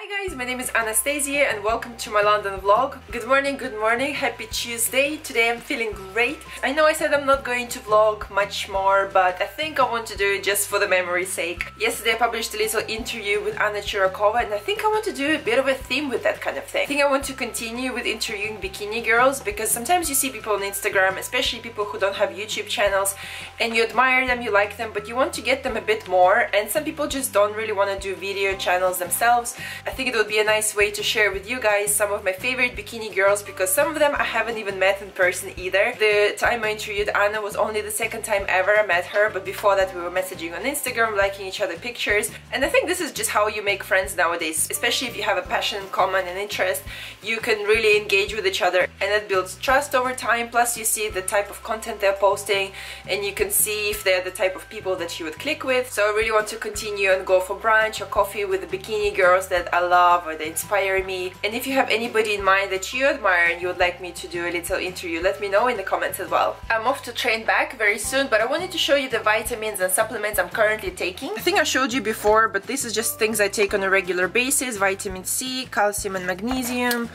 Hi guys, my name is Anastasia and welcome to my London vlog. Good morning, happy Tuesday. Today I'm feeling great. I know I said I'm not going to vlog much more, but I think I want to do it just for the memory's sake. Yesterday I published a little interview with AnastasiaOva and I think I want to do a bit of a theme with that kind of thing. I think I want to continue with interviewing bikini girls because sometimes you see people on Instagram, especially people who don't have YouTube channels, and you admire them, you like them, but you want to get them a bit more, and some people just don't really want to do video channels themselves. I think it would be a nice way to share with you guys some of my favorite bikini girls because some of them I haven't even met in person either. The time I interviewed Anna was only the second time ever I met her, but before that we were messaging on Instagram, liking each other pictures, and I think this is just how you make friends nowadays, especially if you have a passion in common and interest. You can really engage with each other and it builds trust over time, plus you see the type of content they're posting and you can see if they're the type of people that you would click with. So I really want to continue and go for brunch or coffee with the bikini girls that I love or they inspire me. And if you have anybody in mind that you admire and you would like me to do a little interview, let me know in the comments as well. I'm off to train back very soon, but I wanted to show you the vitamins and supplements I'm currently taking. I think I showed you before, but this is just things I take on a regular basis. Vitamin C, calcium and magnesium,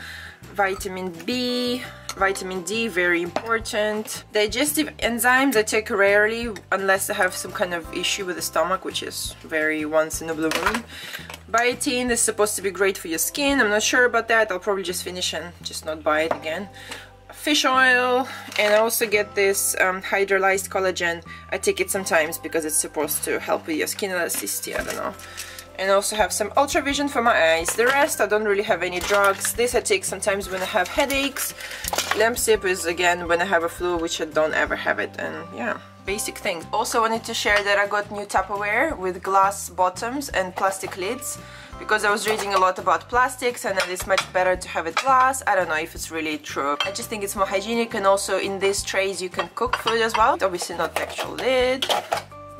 vitamin B, vitamin D, very important. Digestive enzymes I take rarely unless I have some kind of issue with the stomach, which is very once in a blue moon. Biotin is supposed to be great for your skin. I'm not sure about that. I'll probably just finish and just not buy it again. Fish oil, and I also get this hydrolyzed collagen. I take it sometimes because it's supposed to help with your skin elasticity, I don't know. And I also have some Ultravision for my eyes. The rest I don't really have any drugs. This I take sometimes when I have headaches. Lemsip is again when I have a flu, which I don't ever have it, and yeah, basic things. Also wanted to share that I got new Tupperware with glass bottoms and plastic lids because I was reading a lot about plastics and that it's much better to have it glass. I don't know if it's really true. I just think it's more hygienic, and also in these trays you can cook food as well. Obviously not the actual lid.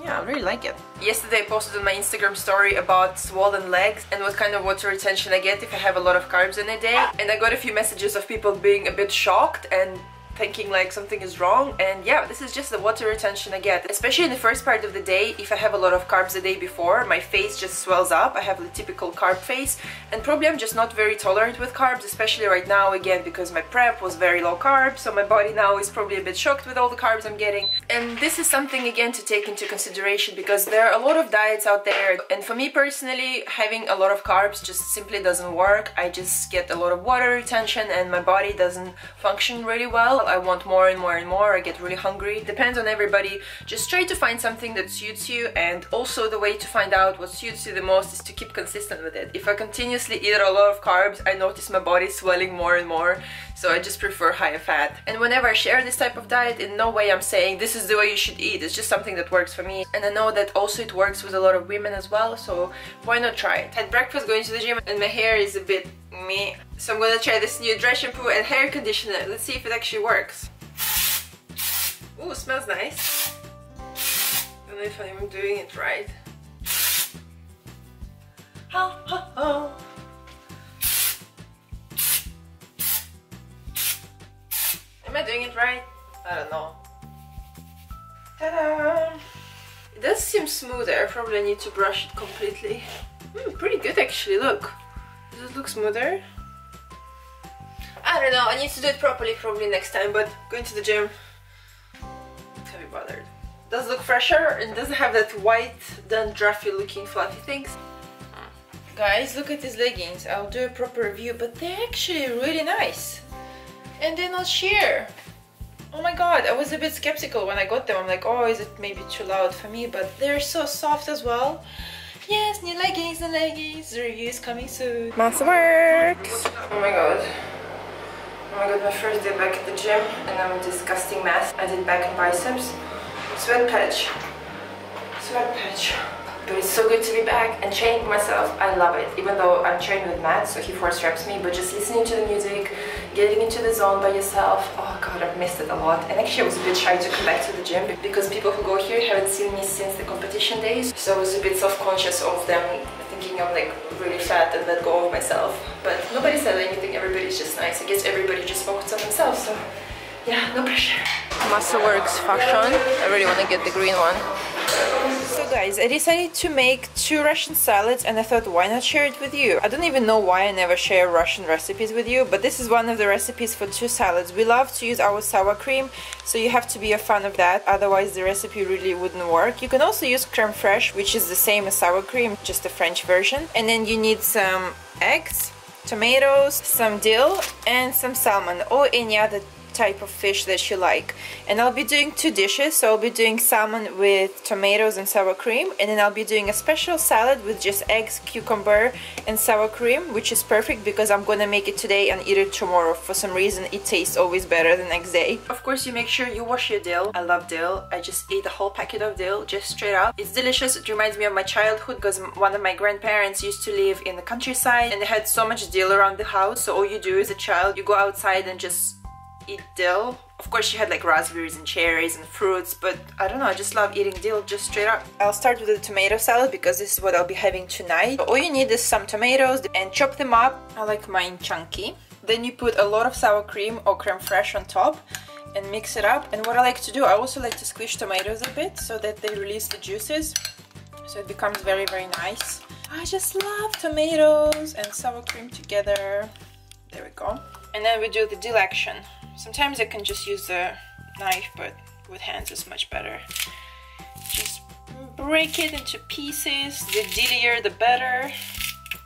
Yeah, I really like it. Yesterday I posted on my Instagram story about swollen legs and what kind of water retention I get if I have a lot of carbs in a day. And I got a few messages of people being a bit shocked and thinking like something is wrong, and yeah, this is just the water retention I get, especially in the first part of the day. If I have a lot of carbs the day before, my face just swells up. I have the typical carb face, and probably I'm just not very tolerant with carbs, especially right now, again because my prep was very low carb, so my body now is probably a bit shocked with all the carbs I'm getting. And this is something again to take into consideration because there are a lot of diets out there, and for me personally, having a lot of carbs just simply doesn't work. I just get a lot of water retention and my body doesn't function really well. I want more and more and more. I get really hungry. Depends on everybody. Just try to find something that suits you, and also the way to find out what suits you the most is to keep consistent with it. If I continuously eat a lot of carbs, I notice my body swelling more and more, so I just prefer higher fat. And whenever I share this type of diet, in no way I'm saying this is the way you should eat. It's just something that works for me, and I know that also it works with a lot of women as well, so why not try it? Had breakfast, going to the gym, and my hair is a bit meh, so I'm gonna try this new dry shampoo and hair conditioner. Let's see if it actually works. Ooh, smells nice. I don't know if I'm doing it right. Am I doing it right? I don't know. Ta-da! It does seem smoother. I probably need to brush it completely. Pretty good actually, look. Does it look smoother? I don't know, I need to do it properly probably next time, but going to the gym, can't be bothered. Does look fresher and doesn't have that white, dandruffy looking fluffy things. Guys, look at these leggings. I'll do a proper review, but they're actually really nice. And they're not sheer. Oh my god, I was a bit skeptical when I got them. I'm like, oh, is it maybe too loud for me? But they're so soft as well. Yes, new leggings, the review is coming soon. Muscle works! Oh my god. Oh my god, my first day back at the gym and I'm a disgusting mess. I did back and biceps. Sweat patch. Sweat patch. But it's so good to be back and training myself. I love it. Even though I'm trained with Matt, so he force reps me, but just listening to the music, getting into the zone by yourself. Oh god, I've missed it a lot. And actually I was a bit shy to come back to the gym because people who go here haven't seen me since the competition days. So I was a bit self-conscious of them thinking I'm like really fat and let go of myself. But nobody said anything, everybody's just nice. I guess everybody just focused on themselves, so yeah, no pressure. Muscle Works fashion. I really want to get the green one. So guys, I decided to make 2 Russian salads and I thought why not share it with you. I don't even know why I never share Russian recipes with you, but this is one of the recipes for 2 salads. We love to use our sour cream, so you have to be a fan of that, otherwise the recipe really wouldn't work. You can also use creme fraiche, which is the same as sour cream, just a French version. And then you need some eggs, tomatoes, some dill and some salmon or any other type of fish that you like. And I'll be doing 2 dishes, so I'll be doing salmon with tomatoes and sour cream, and then I'll be doing a special salad with just eggs, cucumber and sour cream, which is perfect because I'm gonna make it today and eat it tomorrow. For some reason it tastes always better the next day. Of course you make sure you wash your dill. I love dill. I just ate a whole packet of dill just straight up. It's delicious. It reminds me of my childhood because one of my grandparents used to live in the countryside and they had so much dill around the house, so all you do as a child, you go outside and just eat dill. Of course you had like raspberries and cherries and fruits, but I don't know, I just love eating dill just straight up. I'll start with the tomato salad because this is what I'll be having tonight. All you need is some tomatoes and chop them up. I like mine chunky. Then you put a lot of sour cream or creme fraiche on top and mix it up. And what I like to do, I also like to squish tomatoes a bit so that they release the juices, so it becomes very, very nice. I just love tomatoes and sour cream together. There we go. And then we do the dill action. Sometimes I can just use a knife, but with hands is much better. Just break it into pieces. The dillier the better,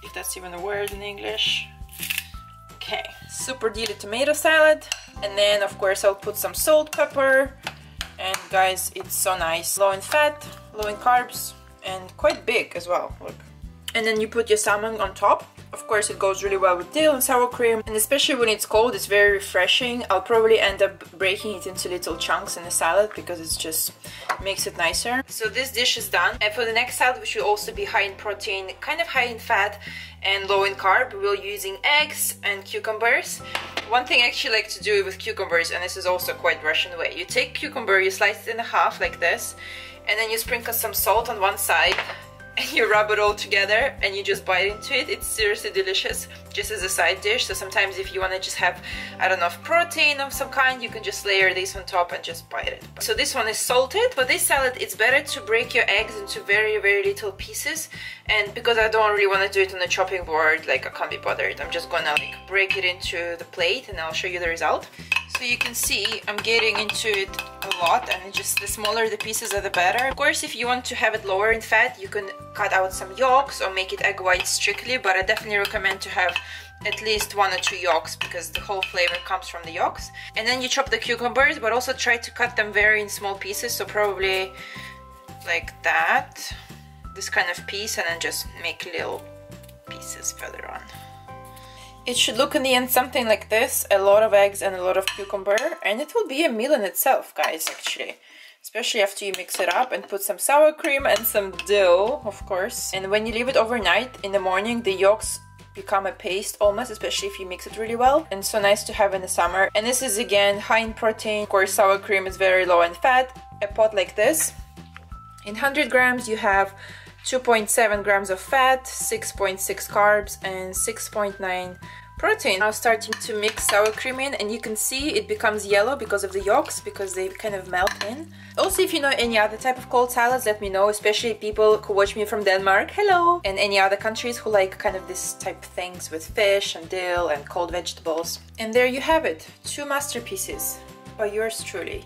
if that's even a word in English. Okay, super dilly tomato salad. And then of course I'll put some salt, pepper. And guys, it's so nice. Low in fat, low in carbs, and quite big as well, look. And then you put your salmon on top. Of course it goes really well with dill and sour cream, and especially when it's cold it's very refreshing. I'll probably end up breaking it into little chunks in the salad because it just makes it nicer. So this dish is done, and for the next salad, which will also be high in protein, kind of high in fat and low in carb, we'll be using eggs and cucumbers. One thing I actually like to do with cucumbers, and this is also quite Russian way, you take cucumber, you slice it in half like this, and then you sprinkle some salt on one side and you rub it all together and you just bite into it. It's seriously delicious, just as a side dish. So sometimes if you want to just have, I don't know, protein of some kind, you can just layer this on top and just bite it. So this one is salted. For this salad, it's better to break your eggs into very, very little pieces. And because I don't really want to do it on the chopping board, like I can't be bothered, I'm just gonna like break it into the plate and I'll show you the result. So you can see I'm getting into it a lot, and just the smaller the pieces are the better. Of course, if you want to have it lower in fat, you can cut out some yolks or make it egg white strictly, but I definitely recommend to have at least 1 or 2 yolks because the whole flavor comes from the yolks. And then you chop the cucumbers, but also try to cut them very in small pieces, so probably like that, this kind of piece, and then just make little pieces further on. It should look in the end something like this, a lot of eggs and a lot of cucumber, and it will be a meal in itself, guys, actually. Especially after you mix it up and put some sour cream and some dill, of course. And when you leave it overnight, in the morning, the yolks become a paste almost, especially if you mix it really well. And so nice to have in the summer. And this is again high in protein. Of course, sour cream is very low in fat. A pot like this. In 100 grams, you have 2.7 grams of fat, 6.6 carbs, and 6.9 protein. Now starting to mix sour cream in, and you can see it becomes yellow because of the yolks, because they kind of melt in. Also, if you know any other type of cold salads, let me know, especially people who watch me from Denmark, hello! And any other countries who like kind of this type of things with fish and dill and cold vegetables. And there you have it, 2 masterpieces by yours truly.